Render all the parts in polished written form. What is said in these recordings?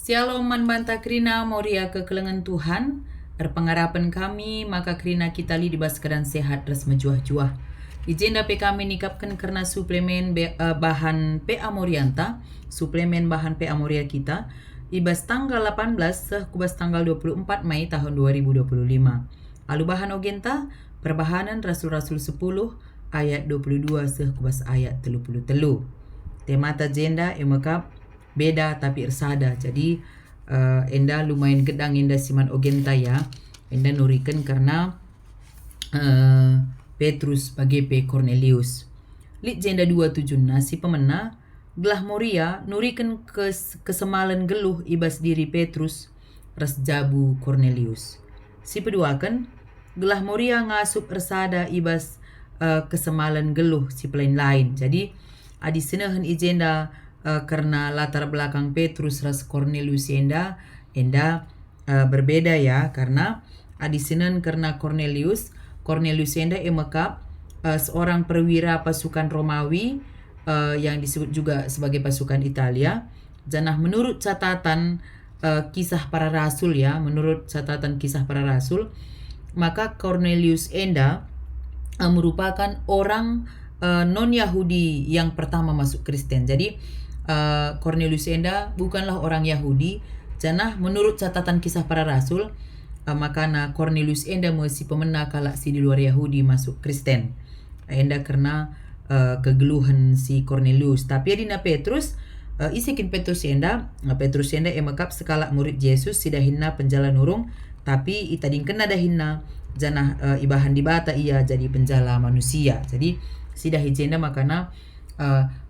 Shalom manbanta krina moria kekelengan Tuhan. Pengharapan kami maka krina kita li dibas keadaan sehat ras mejuah-juah. Ijenda pe kami nikapkan karena suplemen bahan PA Morianta, suplemen bahan PA Moria kita ibas tanggal 18 kubas tanggal 24 Mei tahun 2025. Lalu bahan ogenta perbahanan Rasul-Rasul 10 ayat 22 kubas ayat 33. Temata agenda emakap beda tapi ersada. Jadi enda lumayan gedang enda siman ogenta ya. Enda nurikan karena Petrus bagi pe Cornelius. Lit jenda 27 si pemena gelah Moria nurikan kesemalan geluh ibas diri Petrus ras jabu Cornelius. Si peduakan gelah Moria ngasup ersada ibas kesemalan geluh si pelain lain. Jadi adi senahan ijenda karena latar belakang Petrus ras Cornelius enda berbeda ya, karena adisinan karena Cornelius enda emakap seorang perwira pasukan Romawi yang disebut juga sebagai pasukan Italia. Janah menurut catatan kisah para rasul ya, maka Cornelius enda merupakan orang non Yahudi yang pertama masuk Kristen. Jadi Cornelius enda bukanlah orang Yahudi. Janah menurut catatan kisah para rasul makana Cornelius enda masih pemena kalak si di luar Yahudi masuk Kristen. Enda karena kegeluhan si Cornelius. Tapi adina Petrus isikin Petrus enda emakap sekala murid Yesus sida hinna penjala nurung, tapi itading kena dahinna janah ibahan dibata ia jadi penjala manusia. Jadi sida hijenda makana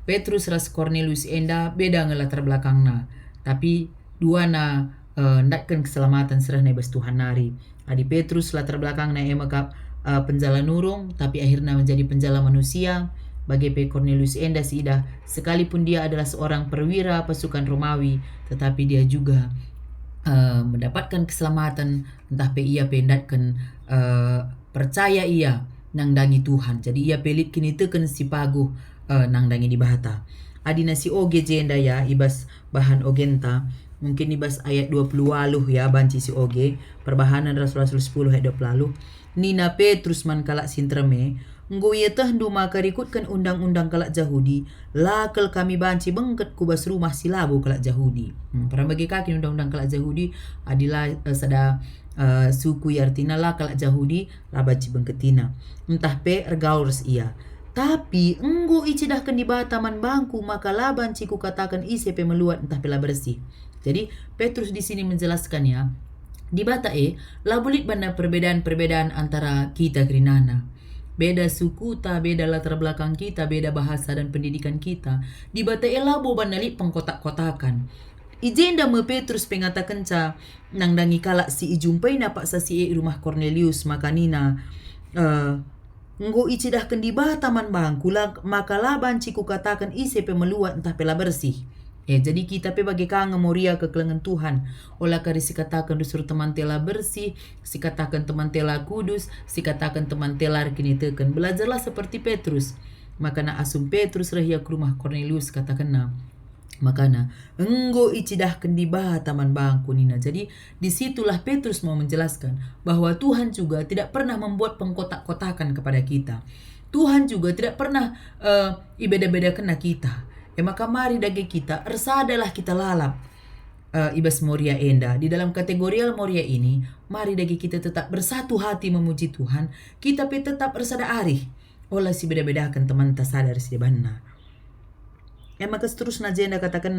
Petrus ras Cornelius enda beda ngelatar belakangna, tapi dua na ndakkan keselamatan serah nebas Tuhan nari. Adi Petrus latar belakangna emakap penjala nurung, tapi akhirnya menjadi penjala manusia. Bagi pe Cornelius enda sida sekalipun dia adalah seorang perwira pasukan Romawi, tetapi dia juga mendapatkan keselamatan entah pe ia pendatkan percaya ia nang dangi Tuhan. Jadi ia pelit kini teken si paguh nang dangi di bahata. Adina si oge jenda ya ibas bahan ogenta. Mungkin ibas ayat 20 waluh ya banci si oge. Perbahanan Rasul-Rasul 10 ayat 20. Nina Petrus man kalak sintreme. Nggo ia tahndu maka rikutkan undang-undang kalak Jahudi. Lakal kami banci bengket kubas rumah silabu kalak Jahudi. Para bagi kaki undang-undang kalak Jahudi adilah sada suku yartina lah kalak Jahudi labaci bengketina. Entah pe ergaurs ia. Tapi enggo icidahkan di bataman bangku maka laban ciku katakan ise pe meluat entah pela bersih. Jadi Petrus di sini menjelaskan ya, di bata labulit bana perbedaan antara kita grinana. Beda suku ta, beda latar belakang kita, beda bahasa dan pendidikan kita. Di bata labo banali pengkotak-kotakan. Ijenda me Petrus pengatakan ca nang dangi kalak si ijumpai napak sa si rumah Cornelius maka nina nggo icidahkan di bataman bangku maka laban ciku katakan ise pe meluat entah pela bersih. Jadi kita pe bagi kanga moria kekelengan Tuhan. Olah kari si katakan dusur teman tela bersih, si katakan teman tela kudus, si katakan teman tela kini teken. Belajarlah seperti Petrus. Maka na asum Petrus rahia ke rumah Cornelius katakan na. Makana enggo icidahkan di bataman bangku nina. Jadi disitulah Petrus mau menjelaskan bahwa Tuhan juga tidak pernah membuat pengkotak-kotakan kepada kita. Tuhan juga tidak pernah ibeda-bedakan kita. Maka mari dage kita ersadalah kita lalap ibas Moria enda. Di dalam kategorial Moria ini mari dage kita tetap bersatu hati memuji Tuhan. Kita pe tetap ersada arih. Olah si beda-bedakan teman tak sadar si banna. Maka seterusnya jenda katakan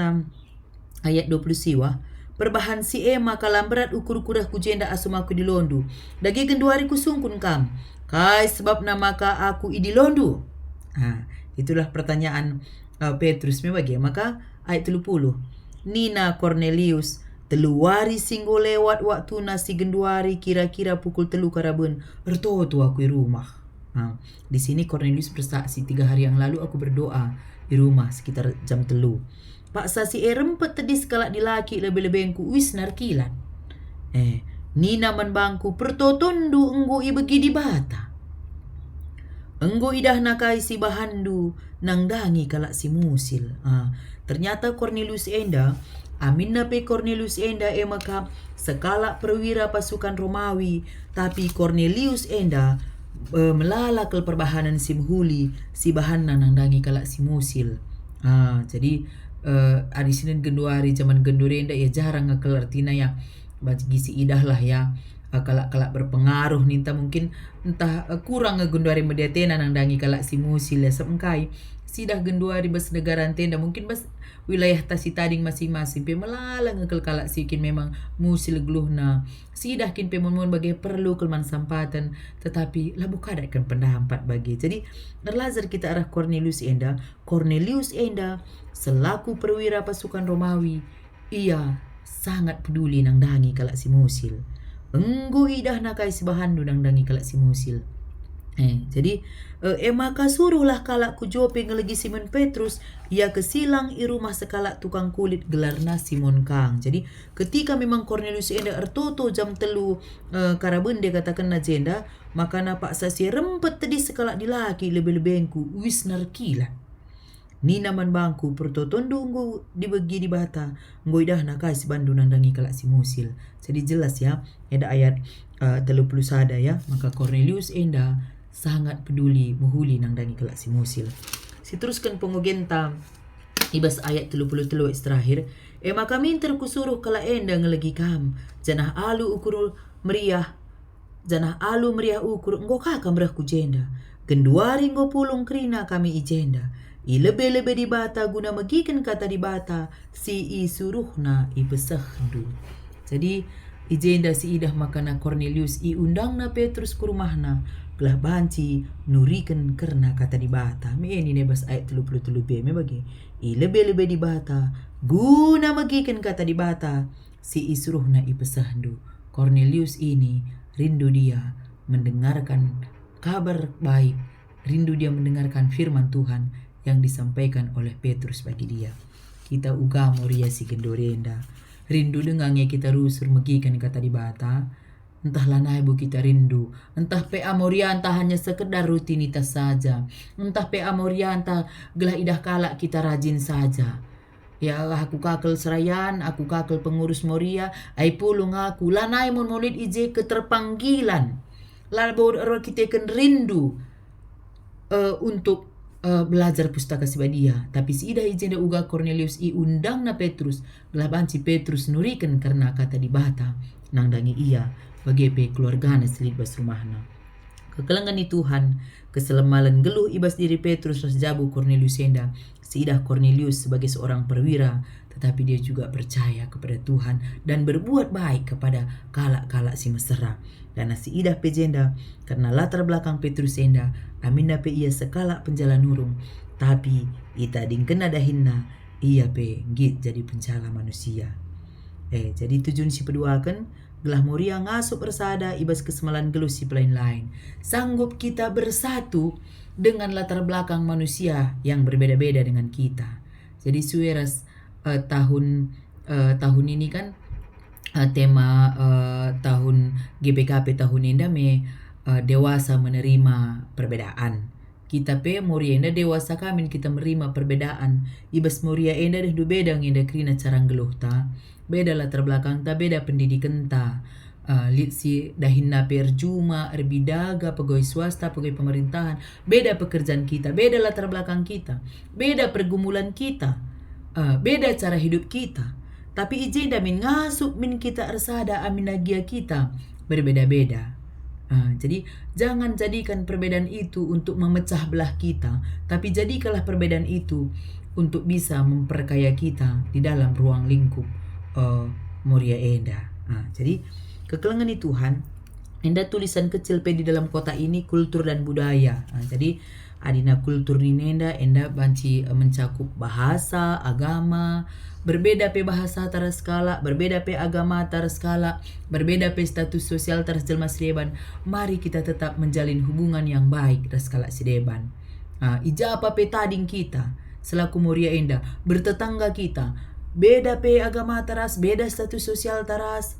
ayat 20 siwa. Perbahan si maka lamberat ukur-ukurah ku jenda asum aku di londu. Dagi genduari ku sungkun kam. Kai sebab nama ka aku idi londu. Itulah pertanyaan Petrus membagi. Maka ayat 30. Nina Cornelius teluari singgo lewat waktu nasi genduari kira-kira pukul 3 karabun. Ertoto aku di rumah. Di sini Cornelius bersaksi 3 hari yang lalu aku berdoa di rumah sekitar jam 3. Pak sasi rempet tedis kalak di laki lebih-lebihku wis narkilan. Nina man bangku pertotondu enggo ibegi di bata. Enggo idah nakai si bahandu nang dangi kalak si musil. Ternyata Cornelius enda Aminna pe Cornelius enda maka sekala perwira pasukan Romawi, tapi Cornelius enda melala ke perbahanan si Mhuli, si bahanna nandangi kalak si Musil. Jadi ada sini genduari zaman gendurenda ya jarang ngakal artina ya bagi si idah lah ya. Kalak-kalak berpengaruh ninta mungkin entah kurang ngegenduari mediatena nandangi kalak si Musil ya semengkai sidah genduari bas negara tenda mungkin bas wilayah tasi tading masing-masing pe melala ngekal kalak sikin memang Musil gluhna sidah kin pe mon bagi perlu kelman sampatan tetapi labu kadakkan pendapat bagi. Jadi nerlazar kita arah Cornelius enda selaku perwira pasukan Romawi ia sangat peduli nang dangi kalak si Musil. Enggu idah nakai si bahandu nang dangi kalak si Musil. Jadi maka suruhlah kalak ku jope ngelegi Simon Petrus ia kesilang i rumah sekalak tukang kulit gelarna Simon Kang. Jadi ketika memang Cornelius enda ertoto jam telu karabende katakan na jenda maka napak sasi rempet tadi sekalak dilaki lebih-lebihku wis narkila. Ni naman bangku pertotondo nggo dibagi di bata nggo idah nakai si bandu nandangi kalak si Musil. Jadi jelas ya ada ayat 31 ya maka Cornelius enda sangat peduli muhuli nang dangi kelak si Musil. Si teruskan pengogenta ibas ayat 33 terakhir maka minter kusuruh kala enda ngelegi kam janah alu meriah ukur enggo kakam berah ku jenda genduari nggo pulung krina kami ijenda i lebe-lebe di bata guna megiken kata di bata si i suruhna i pesahdu. Jadi ijenda si idah makana Cornelius i undangna Petrus ke rumahna gelah banci nuriken karena kata di bata me ini nebas ayat 33b me bagi i lebe-lebe di bata guna magiken kata di bata si isruhna i pesahdu. Cornelius ini rindu dia mendengarkan kabar baik, rindu dia mendengarkan firman Tuhan yang disampaikan oleh Petrus bagi dia. Kita uga moria si gendorenda rindu dengannya kita rusur megikan kata di bata. Entahlah ibu kita rindu, entah pe amorianta hanya sekedar rutinitas saja, entah pe amorianta gelah idah kalak kita rajin saja. Ya aku kakel serayan, aku kakel pengurus moria, ai pulung aku lanai mon molid ije keterpanggilan. Lalu kita kan rindu untuk belajar pustaka sibadia, tapi si idah ije uga Cornelius i undang na Petrus, gelah banci Petrus nurikan karena kata di bata nang dangi ia bagi keluargana selid bas rumahna. Kekelengan ni Tuhan, keselemalan geluh ibas diri Petrus jabu Cornelius enda. Siidah Cornelius sebagai seorang perwira, tetapi dia juga percaya kepada Tuhan dan berbuat baik kepada kalak-kalak si mesra. Dan siidah pejenda karena latar belakang Petrus enda, aminna pe ia sekala penjala nurung, tapi ita dingkena dahinna ia pe git jadi pencala manusia. Jadi tujuan si peduakan gelah moria ngasup bersada ibas kesemalan geluh si lain-lain. Sanggup kita bersatu dengan latar belakang manusia yang berbeda-beda dengan kita. Jadi sueras tahun ini kan tema tahun GBKP tahun ini dewasa menerima perbedaan. Kita pe moria enda dewasa kami kita menerima perbedaan. Ibas moria enda deh du bedang enda krina carang geluh ta. Beda latar belakang ta, beda pendidikan ta. Lihat si dahinna perjuma, erbidaga, pegawai swasta, pegawai pemerintahan. Beda pekerjaan kita, beda latar belakang kita. Beda pergumulan kita. Beda cara hidup kita. Tapi ijenda min ngasup min kita ersada aminagia kita berbeda-beda. Jadi jangan jadikan perbedaan itu untuk memecah belah kita, tapi jadikanlah perbedaan itu untuk bisa memperkaya kita di dalam ruang lingkup moria enda. Jadi kekelengan Tuhan enda tulisan kecil pe di dalam kota ini kultur dan budaya. Jadi adina kultur ini enda banci mencakup bahasa, agama, berbeda pe bahasa taras skala, berbeda pe agama taras skala, berbeda pe status sosial taras jelma sideban. Mari kita tetap menjalin hubungan yang baik taras skala sideban. Ija apa pe tading kita selaku moria enda, bertetangga kita, beda pe agama taras, beda status sosial taras,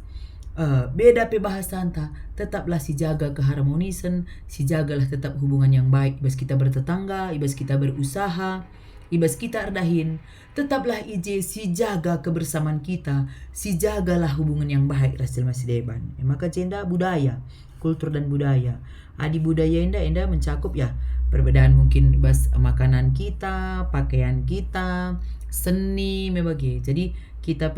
beda pe bahasa anta, tetaplah si jaga keharmonisan, si jagalah tetap hubungan yang baik. Ibas kita bertetangga, ibas kita berusaha, ibas kita ardahin, tetaplah ije si jaga kebersamaan kita, si jagalah hubungan yang baik rasil masih deban. Maka jenda budaya, kultur dan budaya. Di budaya enda mencakup ya perbedaan mungkin bas makanan kita, pakaian kita, seni, membagi. Jadi kita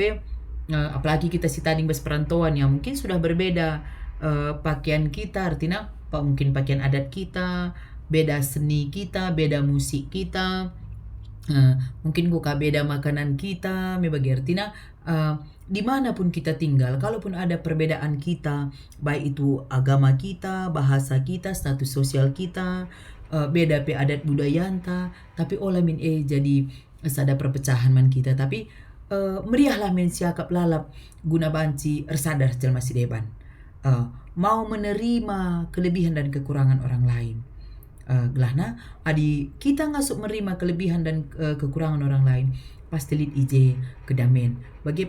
apalagi kita si tading bas perantauan yang mungkin sudah berbeda pakaian kita, artinya mungkin pakaian adat kita, beda seni kita, beda musik kita, mungkin buka beda makanan kita, membagi artinya dimanapun kita tinggal, kalaupun ada perbedaan kita, baik itu agama kita, bahasa kita, status sosial kita, beda adat budaya anta, tapi olah min jadi sada perpecahan man kita, tapi meriahlah men siakap lalap guna banci ersadar jelma si deban. Mau menerima kelebihan dan kekurangan orang lain. Gelahna kita ngasuk menerima kelebihan dan kekurangan orang lain, pasti lid ije kedamen. Bagi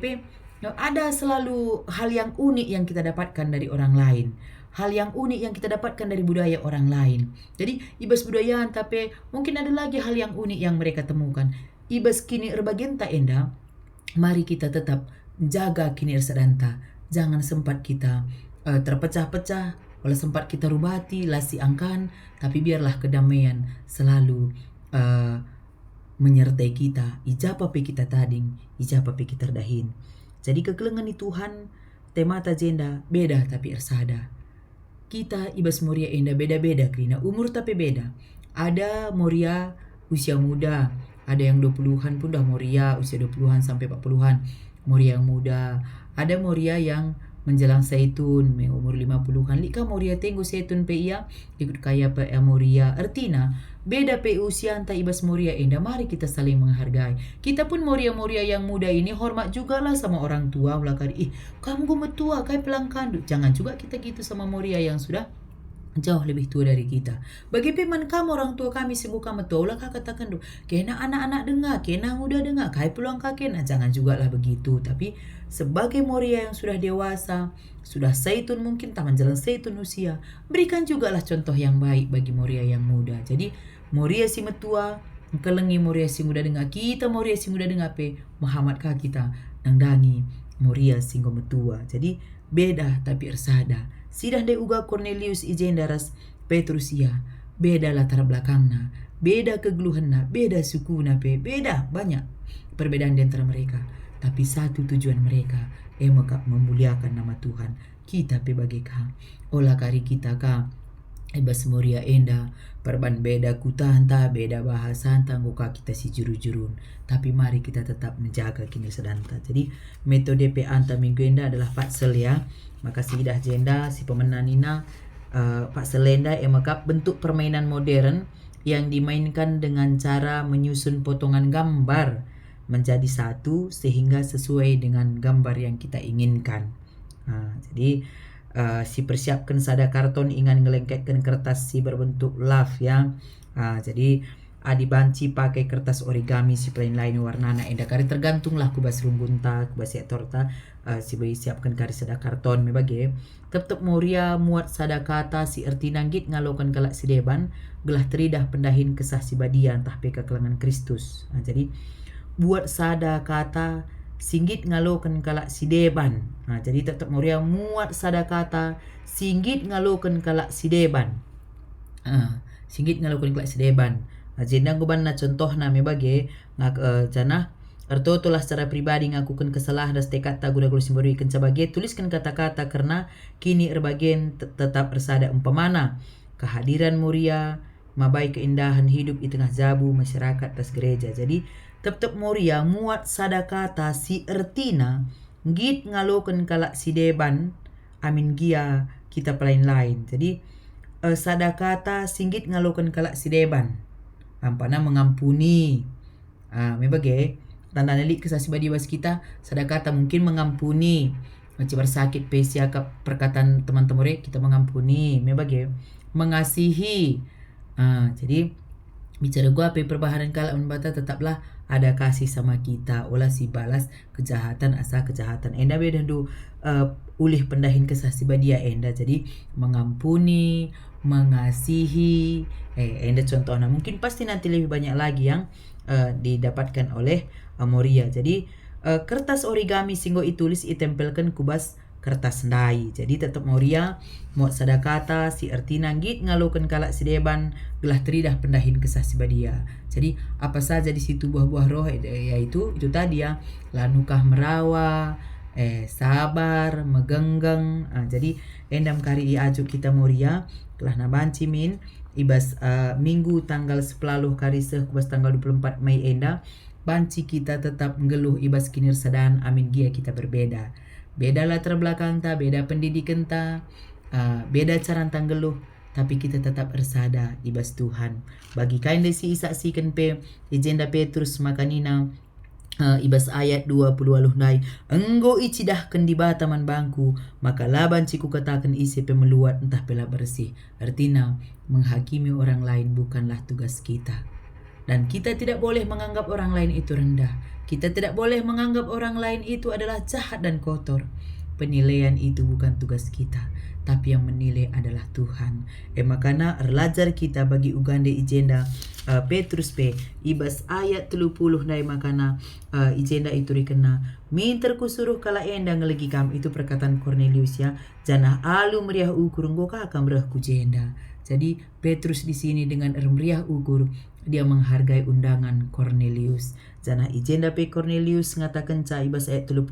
ada selalu hal yang unik yang kita dapatkan dari orang lain. Hal yang unik yang kita dapatkan dari budaya orang lain. Jadi ibas budayaan tapi mungkin ada lagi hal yang unik yang mereka temukan. Ibas kini erbagenta enda, mari kita tetap jaga kini ersadanta. Jangan sempat kita terpecah-pecah, oleh sempat kita rubati, lasi angkan, tapi biarlah kedamaian selalu menyertai kita. Ijapapi kita tading, ijapapi kita dahin. Jadi kekelengan di Tuhan, temata jenda beda tapi ersada. Kita ibas Moria enda beda-beda krina umur tapi beda. Ada Moria usia muda, ada yang 20-an pun dah Moria, usia 20-an sampai 40-an. Moria yang muda, ada Moria yang menjelang zaitun, umur 50-an. Lika Moria tenggo zaitun pe ia, ikut kaya pe Moria. Artina, beda pe usia anta ibas Moria enda, mari kita saling menghargai. Kita pun Moria-Moria yang muda ini hormat juga lah sama orang tua. Ulakari, kamu gue tua, kai pelangkan. Jangan juga kita gitu sama Moria yang sudah jauh lebih tua dari kita. Bagi peman kamu orang tua kami sungguh kamu tua, ulah katakan kena anak-anak dengar, kena muda dengar, kai peluang kakek. Jangan juga lah begitu. Tapi sebagai Moria yang sudah dewasa, sudah zaitun mungkin taman jalan zaitun usia, berikan juga lah contoh yang baik bagi Moria yang muda. Jadi Moria si metua, kelengi Moria si muda dengar, kita Moria si muda dengar Muhammad kah kita nangdangi Moria si metua. Jadi beda tapi ersada. Sidah de uga Cornelius ijendaras Petrusia, beda latar belakangna, beda kegeluhanna, beda sukuna beda banyak perbedaan di antara mereka. Tapi satu tujuan mereka, maka memuliakan nama Tuhan. Kita bagaikan olah kari kita ka ibas Moria enda, perban beda kutanta, beda bahasa tangguka kita si juru-jurun. Tapi mari kita tetap menjaga kini sedanta. Jadi metode pe anta minggu enda adalah patsel ya. Maka sidah jenda si pemenanina Pak Selenda maka bentuk permainan modern yang dimainkan dengan cara menyusun potongan gambar menjadi satu sehingga sesuai dengan gambar yang kita inginkan. Jadi si persiapkan sada karton ingan ngelengketkan kertas si berbentuk love ya. Jadi dibanci pakai kertas origami si lain warnana enda kari tergantunglah kubas rumbunta kubas torta si bayi siapkan kari sada karton membagi tetap Moria muat sada kata si erti nanggit ngalokan kalak si deban gelah teridah pendahin kesah si badian tah peka kelangan Kristus. Jadi buat sada kata singgit ngalokan kalak si deban. Jadi tetap Moria muat sada kata singgit ngalokan kalak si deban. Singgit ngalokan kalak si deban. Jendang guban na contoh na mebage jana erto tulah secara pribadi ngakukan kesalahan dan tekad tak guna simbodo ikan sebagai tuliskan kata-kata karena kini erbagian tetap bersada umpamana kehadiran Moria mabai keindahan hidup di tengah zabu masyarakat tas gereja. Jadi tetap Moria muat sada kata si ertina git ngalokan kalak si deban amin gia kita pelain lain. Jadi sada kata singgit ngalokan kalak si deban ampana mengampuni. Mebage tanda nelik kesasi badi was kita sada kata mungkin mengampuni. Cibar sakit pesia ke perkataan teman-teman kita mengampuni. Mebage mengasihi. Jadi Bicara gua pe perbahanan kala membata tetaplah ada kasih sama kita, olah si balas kejahatan asa kejahatan. Enda beda do ulih pendahin kesasi badia enda, jadi mengampuni, mengasihi. Enda contohnya mungkin pasti nanti lebih banyak lagi yang didapatkan oleh Moria. Jadi kertas origami singgo itulis itempelkan kubas kertas ndai. Jadi tetap Moria mau sadakata si artina git ngalokan kalak si deban gelah teridah pendahin kesah si badia. Jadi apa saja di situ buah-buah roh yaitu itu tadi ya, lanukah merawa, sabar, megenggeng. Jadi endam kari diajuk kita Moria kelah nabanci min ibas minggu tanggal 10 kari kubas tanggal 24 Mei enda banci kita tetap ngeluh ibas kinir sadan amin gia kita berbeda. Beda latar belakang ta, beda pendidikan ta, beda cara tanggeluh, tapi kita tetap ersada ibas Tuhan. Bagi kain desi isaksikan pe agenda Petrus makanina ibas ayat 20 nai enggo icidahkan di bataman bangku maka laban ciku katakan isi pemeluat entah pela bersih. Artinya menghakimi orang lain bukanlah tugas kita. Dan kita tidak boleh menganggap orang lain itu rendah. Kita tidak boleh menganggap orang lain itu adalah jahat dan kotor. Penilaian itu bukan tugas kita, tapi yang menilai adalah Tuhan. Makana erlajar kita bagi ugande agenda Petrus pe ibas ayat 30 nai makana agenda itu dikena min terkusuruh kala enda ngelegi kam itu perkataan Cornelius ya. Janah alu meriah ukur enggo kakam berah kujenda. Jadi Petrus di sini dengan meriah ukur dia menghargai undangan Cornelius. Janah agenda pe Cornelius ngatakan ca ibas ayat 30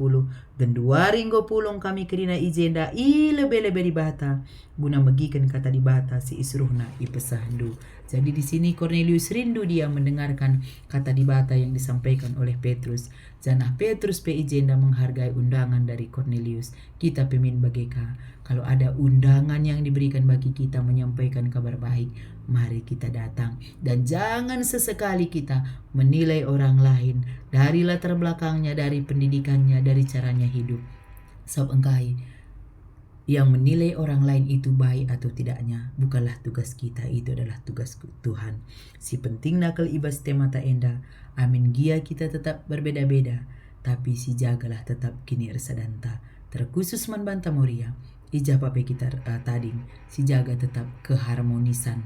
genduari nggo pulong kami kerina agenda lebe-lebe di bata guna megikan kata di bata si isruhna ipesahandu. Jadi di sini Cornelius rindu dia mendengarkan kata di bata yang disampaikan oleh Petrus. Janah Petrus pe agenda menghargai undangan dari Cornelius. Kita pemin bageka kalau ada undangan yang diberikan bagi kita menyampaikan kabar baik, mari kita datang. Dan jangan sesekali kita menilai orang lain dari latar belakangnya, dari pendidikannya, dari caranya hidup. Sebab engkai yang menilai orang lain itu baik atau tidaknya bukanlah tugas kita, itu adalah tugas Tuhan. Si penting nakal ibas temata enda, amin gia kita tetap berbeda-beda, tapi si jagalah tetap kini ersadanta. Terkhusus man banta Moria, ijabah pe kita tading, si jaga tetap keharmonisan,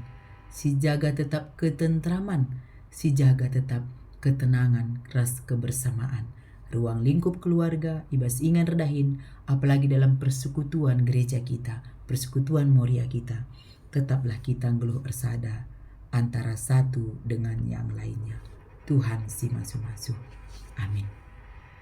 si jaga tetap ketentraman, si jaga tetap ketenangan, ras kebersamaan. Ruang lingkup keluarga, ibas ingan redahin, apalagi dalam persekutuan gereja kita, persekutuan Moria kita. Tetaplah kita ngeluh ersada antara satu dengan yang lainnya. Tuhan si masu-masu. Amin.